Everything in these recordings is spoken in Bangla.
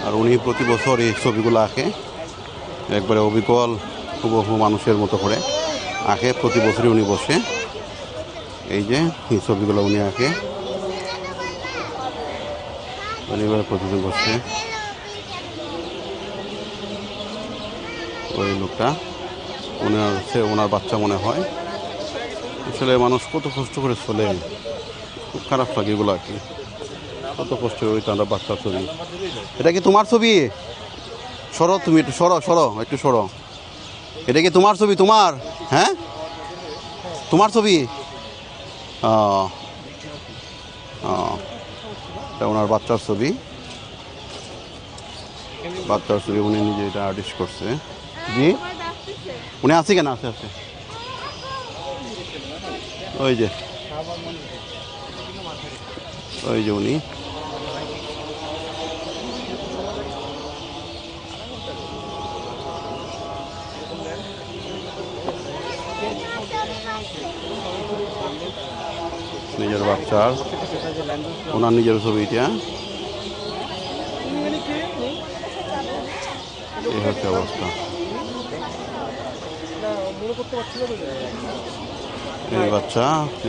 আর উনি প্রতি বছর এই ছবিগুলো আঁকে, একবারে অবিকল হুবহু মানুষের মতো করে আঁকে। প্রতি বছরই উনি বসে এই যে এই ছবিগুলো উনি আঁকে, এবারে প্রতিদিন বসে। ওই লোকটা ওনার বাচ্চা মনে হয়। আসলে মানুষ কত কষ্ট করে চলে, খুব খারাপ লাগে এগুলো আর কি, কত কষ্ট। ওই তো আমরা বাচ্চার ছবি। এটা কি তোমার ছবি? সরো তুমি একটু, সরো সরো একটু সরো। এটা কি তোমার ছবি? তোমার, হ্যাঁ তোমার ছবি। এটা ওনার বাচ্চার ছবি, বাচ্চার ছবি। উনি নিজে এটা আর্টিস্ট করছে। জি, উনি আছে কেন? আছে আছে, ওই যে ওই যে উনি। নিজের বাচ্চার, ওনার নিজের ছবিটা। এই হচ্ছে অবস্থা। এই বাচ্চা,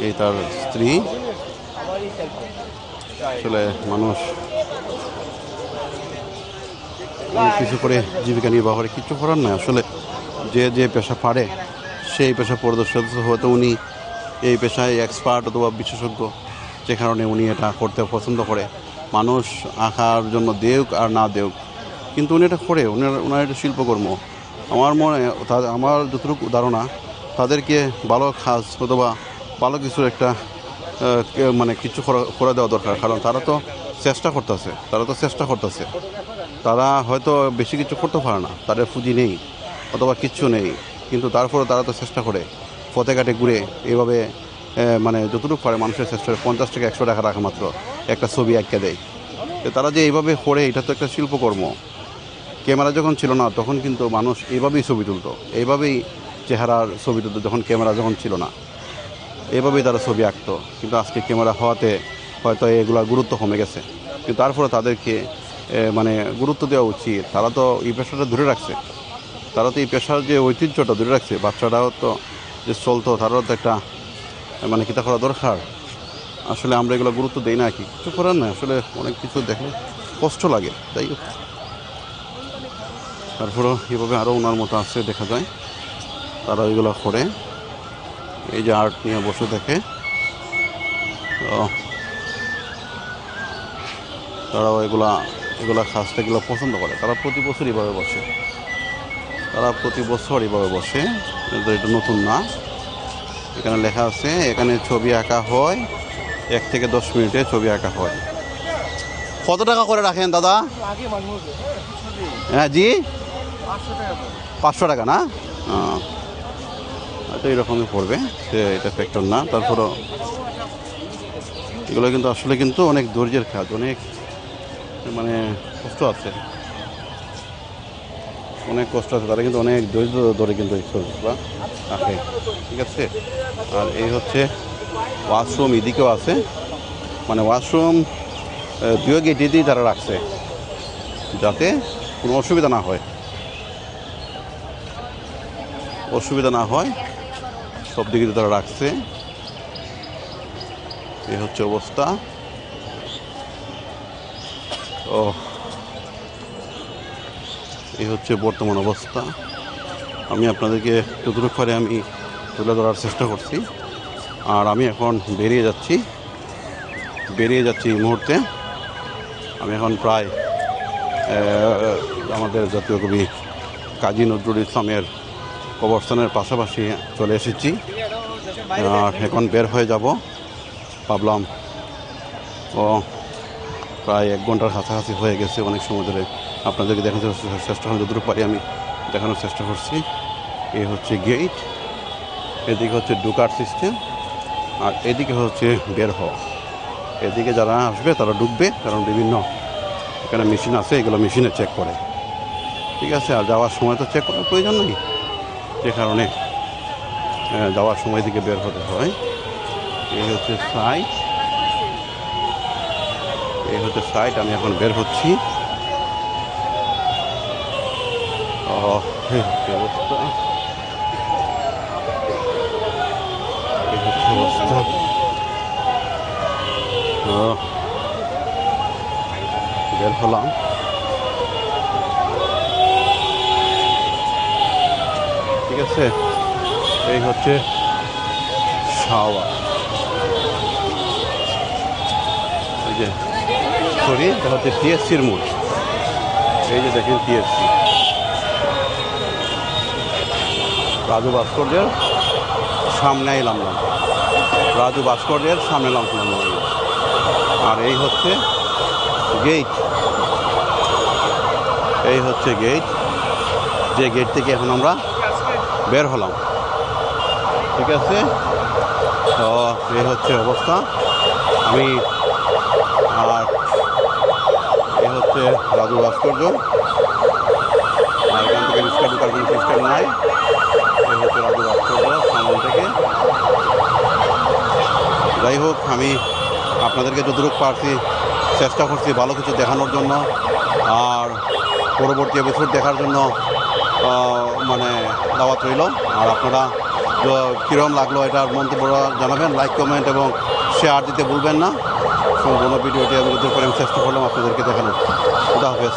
এই তার স্ত্রী। আসলে মানুষ কিছু করে জীবিকা নির্বাহ করে, কিছু করার নয়। আসলে যে যে পেশা পারে সেই পেশা পরিদর্শন, হয়তো উনি এই পেশায় এক্সপার্ট অথবা বিশেষজ্ঞ, যে কারণে উনি এটা করতে পছন্দ করে। মানুষ আঁকার জন্য দেউক আর না দেউক, কিন্তু উনি এটা করে, ওনার এটা শিল্পকর্ম। আমার যতটুকু ধারণা, তাদেরকে ভালো কাজ অথবা ভালো কিছুর একটা মানে কিছু করে দেওয়া দরকার। কারণ তারা তো চেষ্টা করতেছে। তারা হয়তো বেশি কিছু করতে পারে না, তাদের পুঁজি নেই অথবা কিচ্ছু নেই, কিন্তু তারপরে তারা তো চেষ্টা করে, পথে ঘাটে ঘুরে এইভাবে মানে যতটুকু পারে মানুষের চেষ্টা করে 50 টাকা 100 টাকা রাখা মাত্র একটা ছবি আঁকে দেয়। তারা যে এইভাবে করে, এটা তো একটা শিল্পকর্ম। ক্যামেরা যখন ছিল না তখন কিন্তু মানুষ এইভাবেই ছবি তুলতো, এইভাবেই চেহারার ছবি তুলতো। যখন ক্যামেরা যখন ছিল না, এইভাবেই তারা ছবি আঁকতো। কিন্তু আজকে ক্যামেরা হওয়াতে হয়তো এগুলোর গুরুত্ব কমে গেছে, কিন্তু তারপরে তাদেরকে মানে গুরুত্ব দেওয়া উচিত। তারা তো এই পেশাটা ধরে রাখছে, তারা তো এই পেশার যে ঐতিহ্যটা ধরে রাখছে। বাচ্চাটাও তো যে চলতো, তারাও তো একটা মানে কিতা করা দরকার। আসলে আমরা এগুলো গুরুত্ব দিই না, কি কিছু করার নয়। আসলে অনেক কিছু দেখলে কষ্ট লাগে, তাই তারপরেও এভাবে আরও ওনার মতো আছে দেখা যায়, তারা ওইগুলো করে। এই যে আর্ট নিয়ে বসে দেখে, তারাও এগুলা কাজটা এগুলো পছন্দ করে। তারা প্রতি বছর এইভাবে বসে। এটা নতুন না, এখানে লেখা আছে, এখানে ছবি আঁকা হয় 1 থেকে 10 মিনিটে ছবি আঁকা হয়। কত টাকা করে রাখেন দাদা? হ্যাঁ জি, 500 টাকা না? তো এইরকমই পড়বে, এটা ফ্যাক্টর না। তারপরও এগুলো কিন্তু আসলে কিন্তু অনেক ধৈর্যের কাজ, অনেক মানে কষ্ট আছে, তারা কিন্তু অনেক ধৈর্য ধরে কিন্তু এই ছবিগুলো আঁকে, ঠিক আছে। আর এই হচ্ছে ওয়াশরুম, এদিকেও আছে, মানে ওয়াশরুম 2 গেটেতেই তারা রাখছে যাতে কোনো অসুবিধা না হয়, সব দিকে তারা রাখছে। এই হচ্ছে অবস্থা। এই হচ্ছে বর্তমান অবস্থা। আমি আপনাদেরকে যতটুকু পারে আমি তুলে ধরার চেষ্টা করছি। আর আমি এখন বেরিয়ে যাচ্ছি এই মুহূর্তে। আমি এখন প্রায় আমাদের জাতীয় কবি কাজী নজরুল ইসলামের কবরস্থানের পাশাপাশি চলে এসেছি। আর এখন বের হয়ে যাব, ভাবলাম প্রায় 1 ঘন্টার কাছাকাছি হয়ে গেছে। অনেক সময় ধরে আপনাদেরকে দেখানোর চেষ্টা করি, যতটুকু পারি আমি দেখানোর চেষ্টা করছি। এই হচ্ছে গেট, এদিকে হচ্ছে ঢোকার সিস্টেম, আর এদিকে হচ্ছে বের হওয়া। এদিকে যারা আসবে তারা ঢুকবে, কারণ বিভিন্ন এখানে মেশিন আছে, এগুলো মেশিনে চেক করে, ঠিক আছে। আর যাওয়ার সময় তো চেক করার প্রয়োজন নেই, যে কারণে যাওয়ার সময় দিকে বের হতে হয়। এই হচ্ছে সাইট, আমি এখন বের হচ্ছি। এই হচ্ছে অবস্থা, এই হচ্ছে অবস্থা। বের হলাম, ঠিক আছে। এই হচ্ছে শাওয়ার, এই যে সরি, এটা হচ্ছে টিএসসির মোড়। এই যে দেখেন টিএসসি, রাজু ভাস্কর্যের সামনে নামলাম, রাজু ভাস্কর্যের সামনে নামলাম। আর এই হচ্ছে গেট, এই হচ্ছে গেট, যে গেট থেকে এখন আমরা বের হলাম, ঠিক আছে। তো এই হচ্ছে অবস্থা। আমি আর এই হচ্ছে রাজু ভাস্কর্য, আর এখান থেকে রিক্সা ঢোকার কোনো সিস্টেম নাই। এই হচ্ছে রাজু ভাস্কর্য সামনে থেকে। যাই হোক, আমি আপনাদেরকে যতটুকু পারছি চেষ্টা করছি ভালো কিছু দেখানোর জন্য, আর পরবর্তী এপিসোড দেখার জন্য মানে দাওয়াত রইল। আর আপনারা কীরকম লাগলো এটার মন্তব্য জানাবেন, লাইক কমেন্ট এবং শেয়ার দিতে ভুলবেন না। সম্পূর্ণ ভিডিওটি আমি যতটুকু করে চেষ্টা করলাম আপনাদেরকে দেখানোর। খুদা হাফেজ।